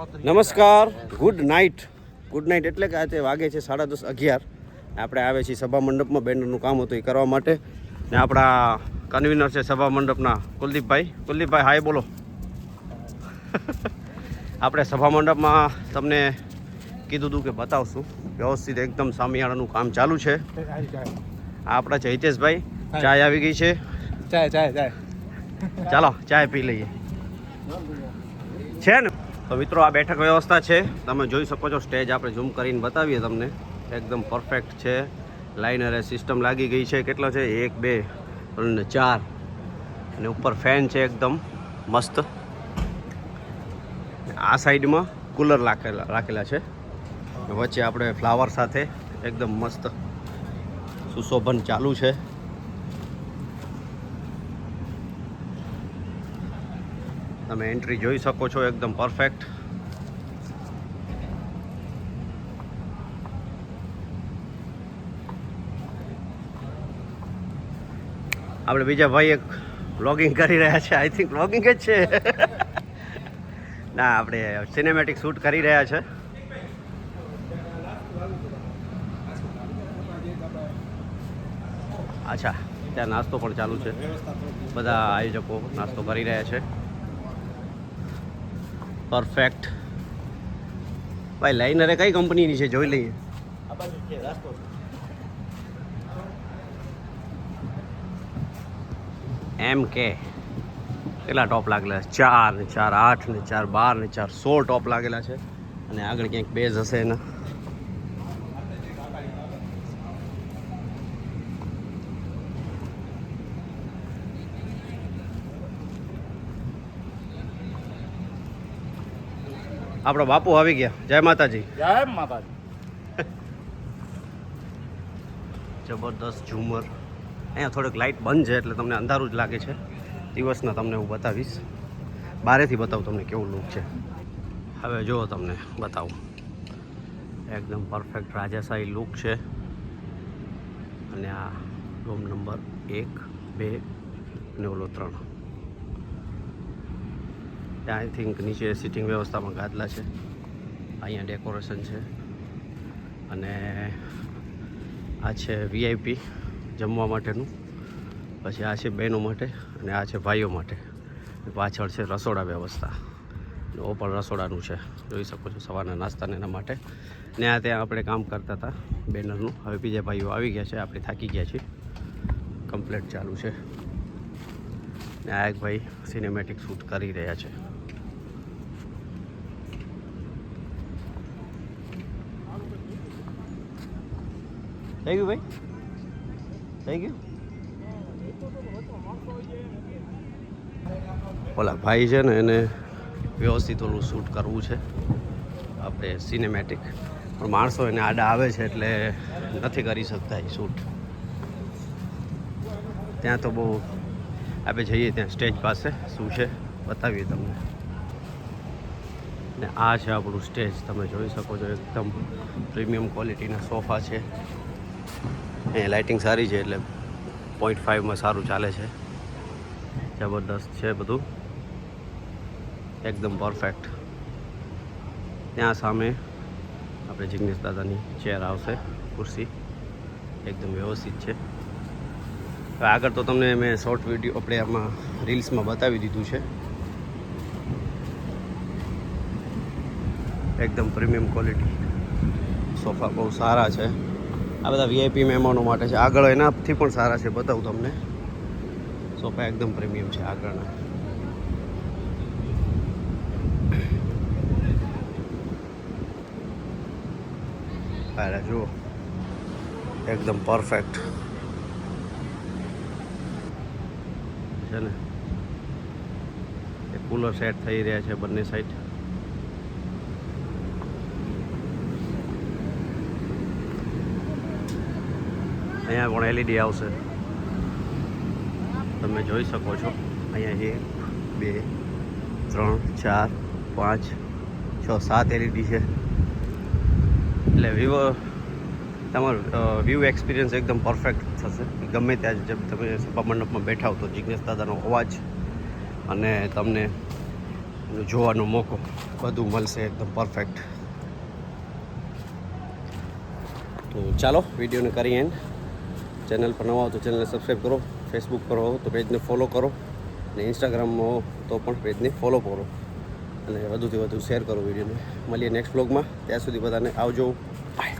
નમસ્કાર, good night એટલે કે આજે વાગે છે 10:30 11. આપણે આવે છીએ સભા મંડપમાં. બેનરનું કામ હતું એ કરવા માટે. ને આપણા કન્વીનર છે સભા મંડપના કુલદીપભાઈ હાય બોલો. આપણે સભા મંડપમાં તમને કીધું હતું કે બતાવશું વ્યવસ્થિત એકદમ સામિયાણાનું કામ ચાલુ છે. આપણા છે હિતેશભાઈ, ચાય આવી ગઈ છે. ચાય ચાલો ચાય પી લઈએ છે ને. તો મિત્રો આ બેઠક વ્યવસ્થા છે, તમે જોઈ શકો છો. સ્ટેજ આપણે ઝૂમ કરીને બતાવીએ તમને, એકદમ પરફેક્ટ છે. લાઇનરે સિસ્ટમ લાગી ગઈ છે. કેટલો છે? 1 2 3 4 અને ઉપર ફેન છે એકદમ મસ્ત. આ સાઈડમાં કુલર રાખેલા છે. વચ્ચે આપણે ફ્લાવર સાથે એકદમ મસ્ત સુશોભન ચાલુ છે. તમે એન્ટ્રી જોઈ શકો છો, એકદમ પરફેક્ટ. આપણે બીજા ભાઈ એક વ્લોગિંગ કરી રહ્યા છે. આઈ થિંક વ્લોગિંગ જ છે. ના, આપણે સિનેમેટિક શૂટ કરી રહ્યા છે. અચ્છા, ત્યાં નાસ્તો પણ ચાલુ છે. બધા આયોજકો નાસ્તો કરી રહ્યા છે. પરફેક્ટ. ભાઈ લાઇનરે કઈ કંપનીની છે જોઈ લઈએ. MK. કેટલા ટોપ લાગેલા છે? 4 ને 4 8 ને 4 12 ને 4 16 ટોપ લાગેલા છે. અને આગળ ક્યાંક બેઝ હશે એના. આપણો બાપુ આવી ગયા. જય માતાજી. જય માતાજી. જબરદસ્ત ઝુમર. અહીંયા થોડીક લાઇટ બંધ છે એટલે તમને અંધારું જ લાગે છે. દિવસના તમને હું બતાવીશ, બારેથી બતાવું તમને કેવું લુક છે. હવે જુઓ, તમને બતાવું. એકદમ પરફેક્ટ રાજાશાહી લુક છે. અને આ રૂમ નંબર 1 2 અને ઓલો 3. ત્યાં આઈ થિંક નીચે સિટિંગ વ્યવસ્થામાં ગાદલા છે. અહીંયા ડેકોરેશન છે. અને આ છે VIP જમવા માટેનું. પછી આ છે બહેનો માટે અને આ છે ભાઈઓ માટે. પાછળ છે રસોડા વ્યવસ્થા. ઓ પણ રસોડાનું છે, જોઈ શકો છો. સવારના નાસ્તાને એના માટે. ને આ ત્યાં આપણે કામ કરતા હતા બેનરનું. હવે બીજા ભાઈઓ આવી ગયા છે. આપણે થાકી ગયા છીએ. કમ્પ્લીટ ચાલુ છે. ને આ એક ભાઈ સિનેમેટિક શૂટ કરી રહ્યા છે. થઈ ગયું ભાઈ? થઈ ગયું? ઓલા ભાઈ છે ને, એને વ્યવસ્થિત ઓલું શૂટ કરવું છે આપણે સિનેમેટિક. પણ માણસો એને આડા આવે છે એટલે નથી કરી શકતા એ શૂટ. ત્યાં તો બહુ આપણે જઈએ ત્યાં સ્ટેજ પાસે શું છે બતાવીએ તમને. ને આ છે આપણું સ્ટેજ. તમે જોઈ શકો છો, એકદમ પ્રીમિયમ ક્વોલિટીના સોફા છે. અહીંયા લાઇટિંગ સારી છે એટલે 0.5માં સારું ચાલે છે. જબરદસ્ત છે બધું, એકદમ પરફેક્ટ. ત્યાં સામે આપણે જિગ્નેશ દાદાની ચેર આવશે, ખુરશી એકદમ વ્યવસ્થિત છે. હવે આગળ તો તમને મેં શોર્ટ વિડીયો આપણે આમાં રીલ્સમાં બતાવી દીધું છે. એકદમ પ્રીમિયમ ક્વોલિટી સોફા બહુ સારા છે. આ બધા VIP મહેમાનો માટે છે. આગળ એનાથી પણ સારા છે, બતાવું તમને. સોફા એકદમ પ્રીમિયમ છે આગળના. અરે જુઓ, એકદમ પરફેક્ટ છે ને. એ કુલર સેટ થઈ રહ્યા છે બંને સાઈડ. અહીંયા પણ LED આવશે, તમે જોઈ શકો છો. અહીંયા 1 2 3 4 5 6 7 LED છે. એટલે તમારું વ્યૂ એક્સપિરિયન્સ એકદમ પરફેક્ટ થશે. ગમે ત્યાં જેમ તમે સભા મંડપમાં બેઠા હો તો જિગ્નેશ દાદાનો અવાજ અને તમને જોવાનો મોકો બધું મળશે એકદમ પરફેક્ટ. તો ચાલો વિડીયોને કરીએ એન્ડ. ચેનલ પર નવા હો તો ચેનલને સબસ્ક્રાઈબ કરો, ફેસબુક પર હો તો પેજને ફોલો કરો, અને ઇન્સ્ટાગ્રામમાં હો તો પણ પેજને ફોલો કરો, અને વધુથી વધુ શેર કરો વિડીયોને. મળીએ નેક્સ્ટ વ્લોગમાં. ત્યાં સુધી બધાને આવજો. બાય.